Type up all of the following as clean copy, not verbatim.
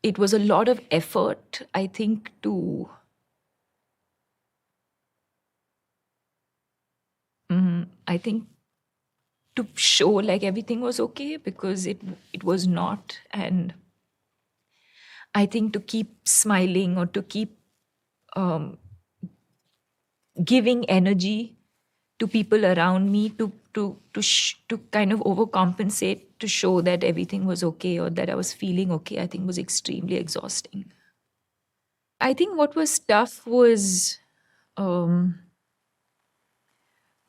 it was a lot of effort, I think, I think to show like everything was okay, because it was not. And I think to keep smiling, or to keep um, giving energy to people around me, to kind of overcompensate, to show that everything was okay, or that I was feeling okay, I think was extremely exhausting. I think what was tough was um,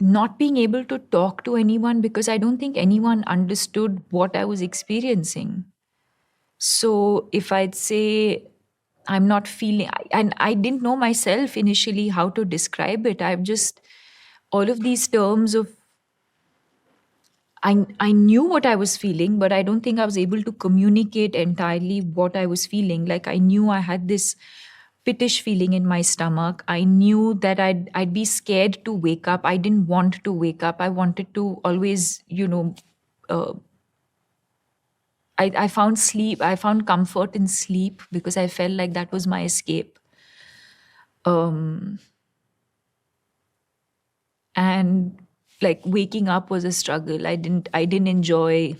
not being able to talk to anyone, because I don't think anyone understood what I was experiencing. So if I'd say I'm not feeling, and I didn't know myself initially how to describe it. I've just, all of these terms of, I knew what I was feeling, but I don't think I was able to communicate entirely what I was feeling. Like I knew I had this pittish feeling in my stomach. I knew that I'd be scared to wake up. I didn't want to wake up. I wanted to always, uh, I found sleep. I found comfort in sleep, because I felt like that was my escape. Um, and like waking up was a struggle. I didn't enjoy.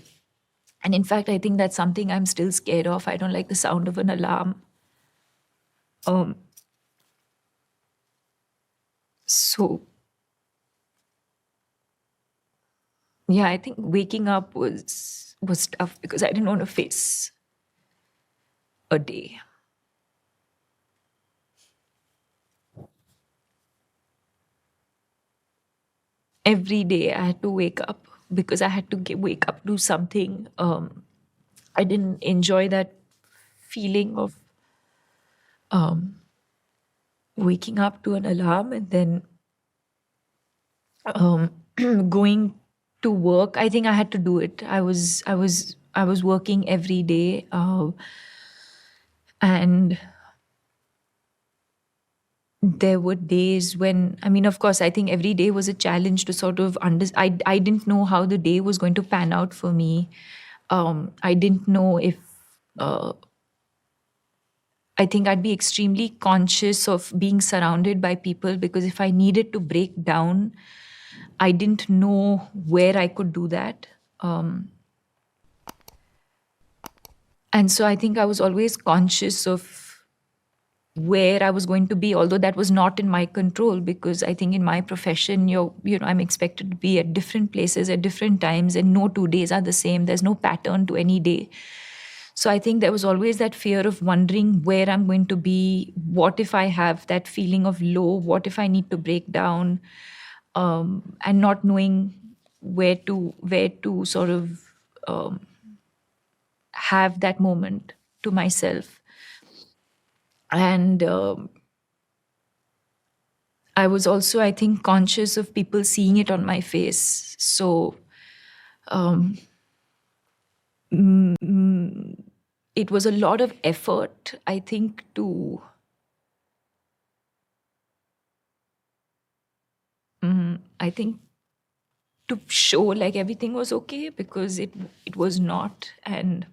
And in fact, I think that's something I'm still scared of. I don't like the sound of an alarm. Um, so yeah, I think waking up was tough, because I didn't want to face a day. Every day I had to wake up, because I had to wake up, do something. I didn't enjoy that feeling of um, waking up to an alarm, and then um, going to work. I think I had to do it. I was working every day, and there were days when, I mean, of course, I think every day was a challenge to sort of I didn't know how the day was going to pan out for me. I didn't know if uh, I think I'd be extremely conscious of being surrounded by people, because if I needed to break down, I didn't know where I could do that. Um, and so I think I was always conscious of where I was going to be, although that was not in my control, because I think in my profession, I'm expected to be at different places at different times, and no 2 days are the same. There's no pattern to any day. So I think there was always that fear of wondering where I'm going to be. What if I have that feeling of low? What if I need to break down? And not knowing where to sort of um, have that moment to myself. And I was also, I think, conscious of people seeing it on my face. So um, it was a lot of effort, I think, I think, to show like everything was okay, because it was not. And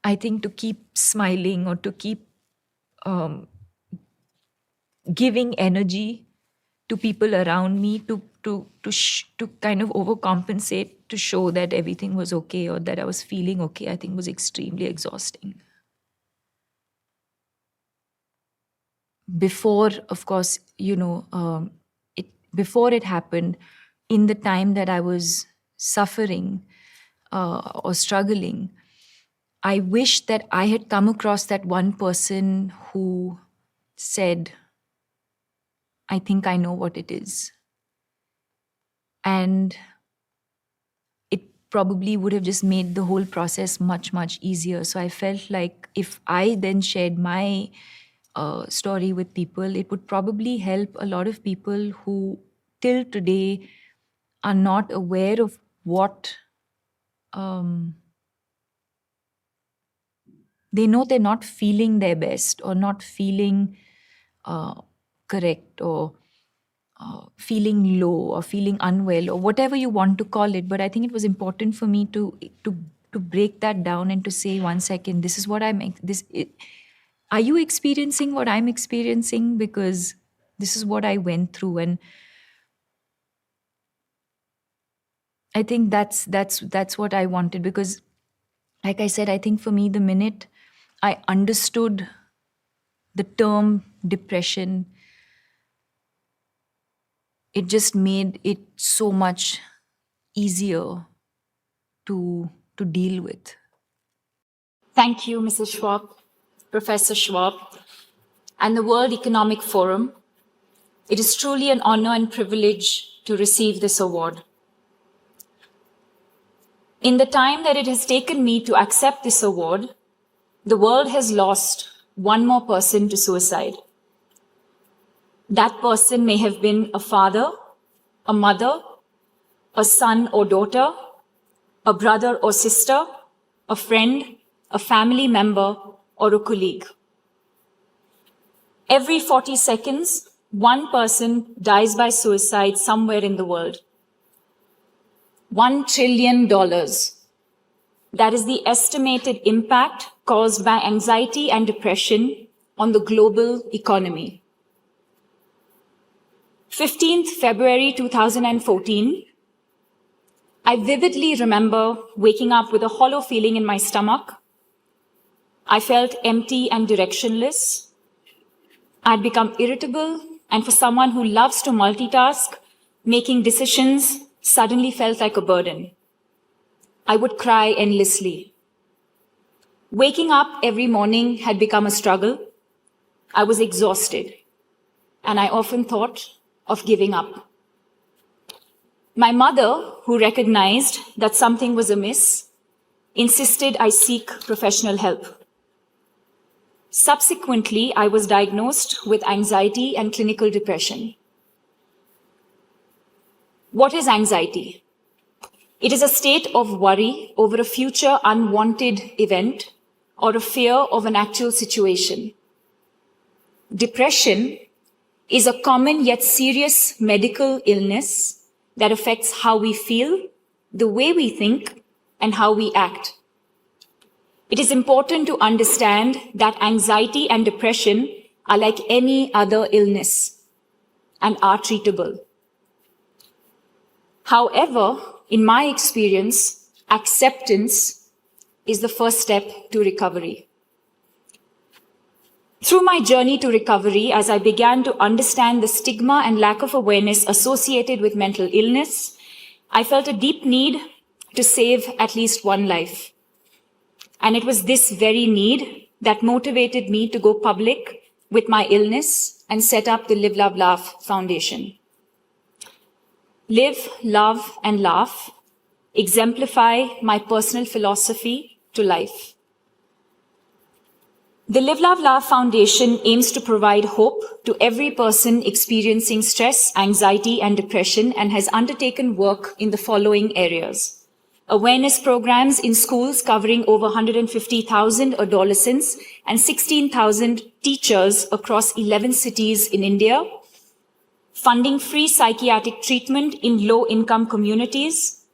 I think to keep smiling, or to keep um, giving energy to people around me, to kind of overcompensate, to show that everything was okay, or that I was feeling okay, I think was extremely exhausting. Before, of course, it before it happened, in the time that I was suffering or struggling, I wish that I had come across that one person who said, I think I know what it is. And it probably would have just made the whole process much, much easier. So I felt like if I then shared my story with people, it would probably help a lot of people who till today are not aware of what um, they know they're not feeling their best, or not feeling uh, correct, or feeling low, or feeling unwell, or whatever you want to call it. But I think it was important for me to to break that down and to say, 1 second, this is what are you experiencing what I'm experiencing? Because this is what I went through. And I think that's what I wanted, because like I said, I think for me, the minute I understood the term depression, it just made it so much easier to deal with. Thank you, Mrs. Schwab, Professor Schwab, and the World Economic Forum. It is truly an honor and privilege to receive this award. In the time that it has taken me to accept this award, the world has lost one more person to suicide. That person may have been a father, a mother, a son or daughter, a brother or sister, a friend, a family member, or a colleague. Every 40 seconds, one person dies by suicide somewhere in the world. $1 trillion. That is the estimated impact caused by anxiety and depression on the global economy. 15th February 2014, I vividly remember waking up with a hollow feeling in my stomach. I felt empty and directionless. I'd become irritable, and for someone who loves to multitask, making decisions suddenly felt like a burden. I would cry endlessly. Waking up every morning had become a struggle. I was exhausted, and I often thought of giving up. My mother, who recognized that something was amiss, insisted I seek professional help. Subsequently, I was diagnosed with anxiety and clinical depression. What is anxiety? It is a state of worry over a future unwanted event or a fear of an actual situation. Depression is a common yet serious medical illness that affects how we feel, the way we think, and how we act. It is important to understand that anxiety and depression are like any other illness and are treatable. However, in my experience, acceptance is the first step to recovery. Through my journey to recovery, as I began to understand the stigma and lack of awareness associated with mental illness, I felt a deep need to save at least one life. And it was this very need that motivated me to go public with my illness and set up the Live, Love, Laugh Foundation. Live, love, and laugh exemplify my personal philosophy to life. The Live, Love, Laugh Foundation aims to provide hope to every person experiencing stress, anxiety, and depression, and has undertaken work in the following areas. Awareness programs in schools covering over 150,000 adolescents and 16,000 teachers across 11 cities in India. Funding free psychiatric treatment in low-income communities.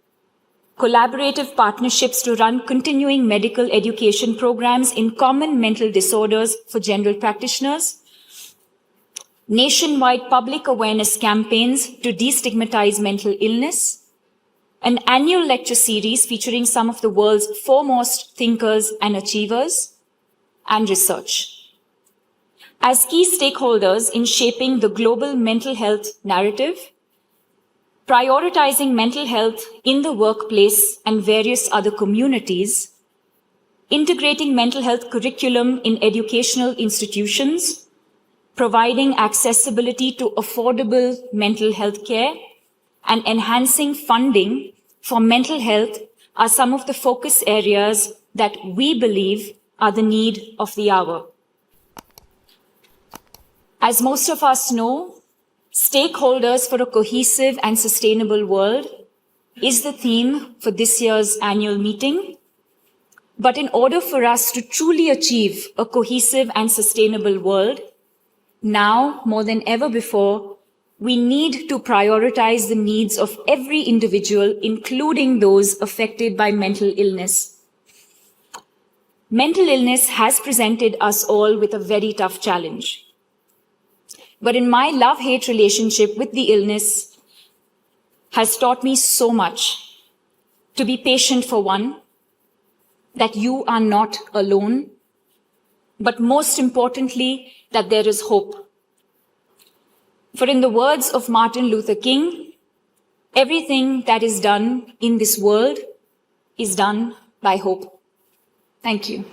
Collaborative partnerships to run continuing medical education programs in common mental disorders for general practitioners. Nationwide public awareness campaigns to destigmatize mental illness. An annual lecture series featuring some of the world's foremost thinkers and achievers, and research. As key stakeholders in shaping the global mental health narrative, prioritizing mental health in the workplace and various other communities, integrating mental health curriculum in educational institutions, providing accessibility to affordable mental health care, and enhancing funding for mental health are some of the focus areas that we believe are the need of the hour. As most of us know, stakeholders for a cohesive and sustainable world is the theme for this year's annual meeting. But in order for us to truly achieve a cohesive and sustainable world, now more than ever before, we need to prioritize the needs of every individual, including those affected by mental illness. Mental illness has presented us all with a very tough challenge. But in my love-hate relationship with the illness has taught me so much. To be patient for one, that you are not alone, but most importantly, that there is hope. For in the words of Martin Luther King, everything that is done in this world is done by hope. Thank you.